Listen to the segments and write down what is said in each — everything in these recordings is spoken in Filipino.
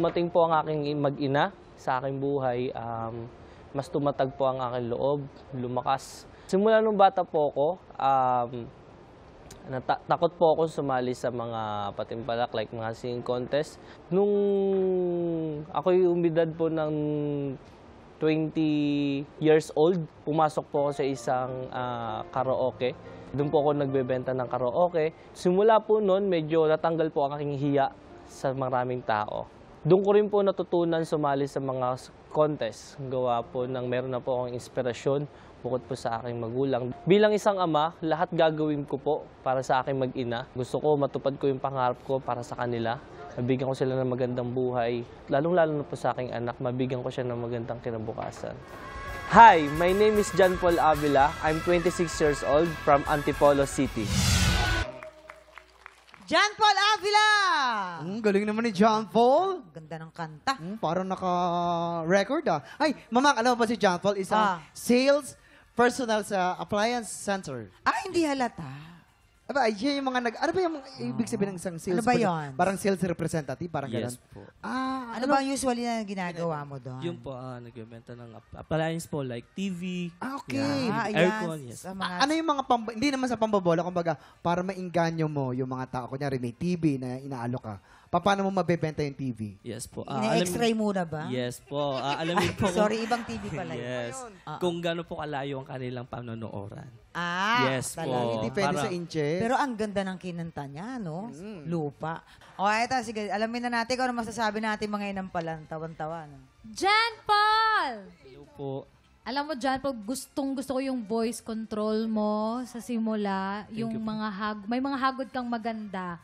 dumating po ang aking mag-ina sa aking buhay, mas tumatag po ang aking loob, lumakas. Simula nung bata po ako, takot po ako sumali sa mga patimpalak like mga singing contest. Nung ako'y umidad po ng 20 years old, pumasok po ako sa isang karaoke. Doon po ako nagbebenta ng karaoke. Simula po noon, medyo natanggal po ang aking hiya sa maraming tao. Doon ko rin po natutunan sumali sa mga contest. Gawa po ng meron na po akong inspirasyon bukod po sa aking magulang. Bilang isang ama, lahat gagawin ko po para sa aking mag-ina. Gusto ko matupad ko yung pangarap ko para sa kanila. Mabigyan ko sila ng magandang buhay. Lalong-lalo na po sa aking anak, mabigyan ko siya ng magandang kinabukasan. Hi, my name is John Paul Avila. I'm 26 years old from Antipolo City. John Paul Avila! Galing naman ni John Paul. Ganda ng kanta. Parang naka-record Ay, Mamang, alam mo ba si John Paul? Isang sales personnel sa appliance center. Hindi halata. Aba, yan yung mga ano ba yung ibig sabihin ng isang sales? Ano ba yun? Parang sales representative, parang Yes gano'n? po. Ano ba ang usually na ginagawa mo doon? Yung po, nagbebenta ng appliance po like TV, Okay. aircon, yes. Sa mga Ano yung mga, hindi naman sa pambabola, kumbaga, para mainganyo mo yung mga tao. Kunyari, may TV na inaalok ka. Paano mo mabebenta yung TV? Yes po. ina-x-ray muna ba? Yes po. Alamin po. Sorry, ibang TV pala. Yes. Kung gaano po kalayo ang kanilang panonooran. Yes po. talaga. Hindi pwede sa inches. Pero ang ganda ng kinanta niya, no? Lupa. Eto, sige, alamin na natin kung ano masasabi natin mga inampalan. Tawan-tawa, no? John Paul! Hello po. Alam mo, John Paul, gusto ko yung voice control mo sa simula. Yung mga may mga hagod kang maganda.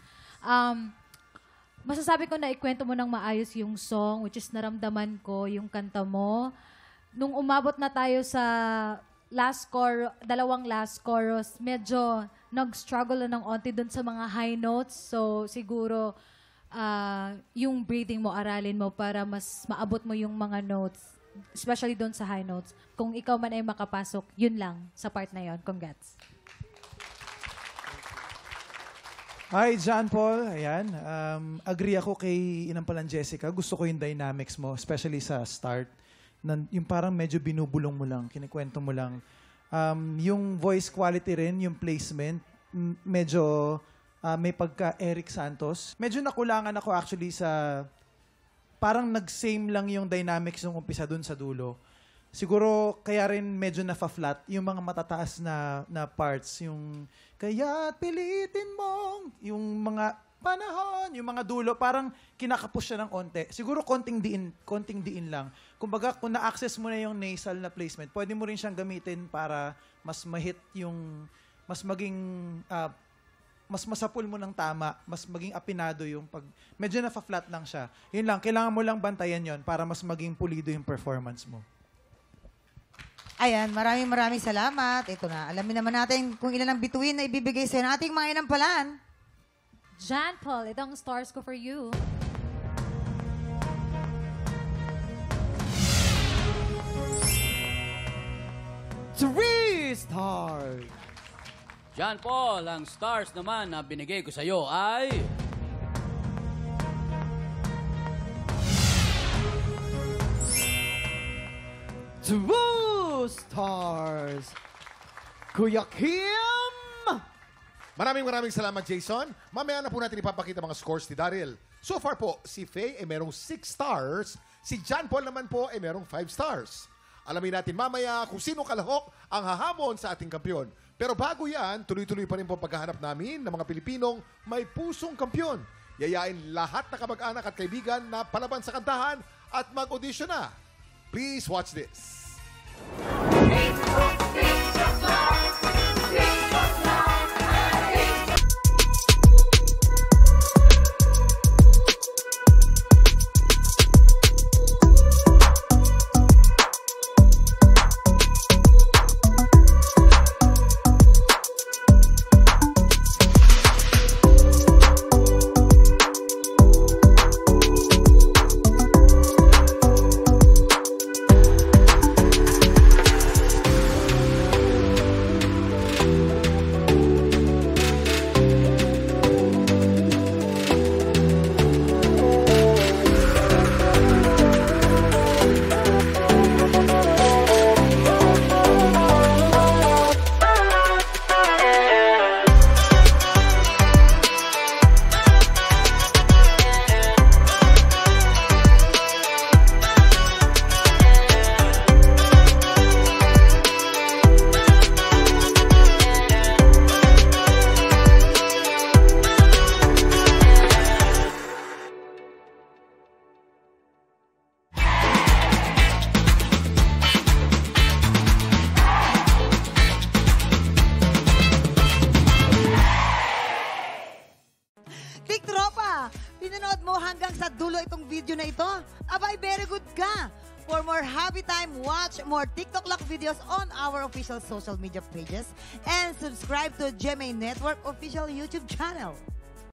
Masasabi ko na ikwento mo ng maayos yung song, which is naramdaman ko yung kanta mo. Nung umabot na tayo sa dalawang last chorus, medyo nag-struggle na ng onti dun sa mga high notes. So, siguro, yung breathing mo, aralin mo para mas maabot mo yung mga notes, especially dun sa high notes. Kung ikaw man ay makapasok, yun lang sa part na yun. Congrats. Hi, John Paul. Ayan. Agree ako kay Inampalan Jessica. Gusto ko yung dynamics mo, especially sa start. Yung parang medyo binubulong mo lang, kinikwento mo lang. Yung voice quality rin, yung placement, medyo may pagka Eric Santos. Medyo nakulangan ako actually sa, parang nag-same lang yung dynamics ng umpisa dun sa dulo. Siguro kaya rin medyo na-flat yung mga matataas na parts, yung kaya't pilitin mong, yung mga panahon, yung mga dulo, parang kinakapos siya ng onte. Siguro konting diin lang. Kumbaga, kung na-access mo na yung nasal na placement, pwede mo rin siyang gamitin para mas ma-hit yung, mas maging, mas masapul mo ng tama, mas maging apinado yung pag, medyo na-flat lang siya. Yun lang, kailangan mo lang bantayan yon para mas maging pulido yung performance mo. Ayan, maraming salamat. Ito na, alamin naman natin kung ilan ang bituin na ibibigay sa ating mga inampalan. John Paul, ito ang stars ko for you. Three stars! John Paul, ang stars naman na binigay ko sa iyo ay... Two stars! Kuya Kim! Maraming salamat, Jason. Mamaya na po natin ipapakita mga scores ni Daryl. So far po, si Faye ay merong 6 stars. Si John Paul naman po ay merong 5 stars. Alamin natin mamaya kung sino kalahok ang hahamon sa ating kampyon. Pero bago yan, tuloy-tuloy pa rin po paghahanap namin ng mga Pilipinong may pusong kampyon. Yayain lahat na kamag-anak at kaibigan na palaban sa kantahan at mag-audition na. Please watch this. Pinanood mo hanggang sa dulo itong video na ito? Abay, very good ka! For more Happy Time, watch more TikTok Lock videos on our official social media pages and subscribe to GMA Network official YouTube channel.